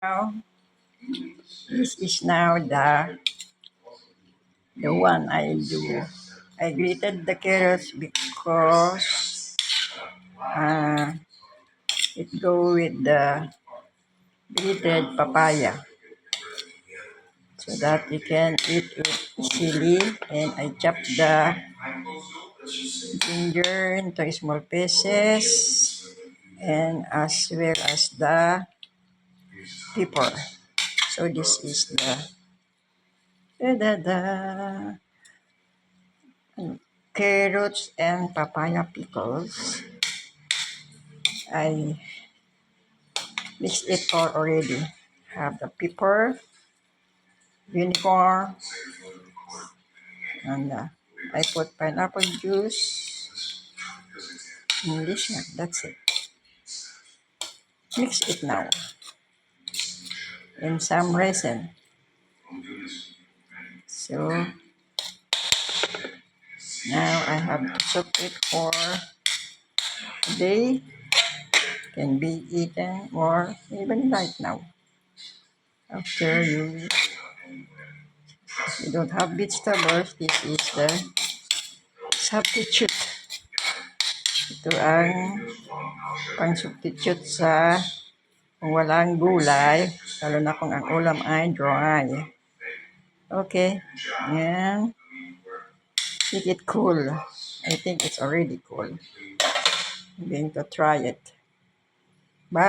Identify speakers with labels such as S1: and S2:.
S1: Now, this is now the one I do. I grated the carrots because it go with the grated papaya so that you can eat it easily. And I chop the ginger into small pieces and as well as the pepper. So this is the carrots and papaya pickles. I mixed it all already. Have the pepper, vinegar, and I put pineapple juice in this one. That's it. Mix it now. And some resin. So now I have to soak it for a day. Can be eaten or even right now. After you don't have vegetables, this is the substitute. Ito ang pang-substitute sa kung walang gulay, lalo na kung ang ulam ay dry. Okay, and make it cool. I think it's already cool. I'm going to try it.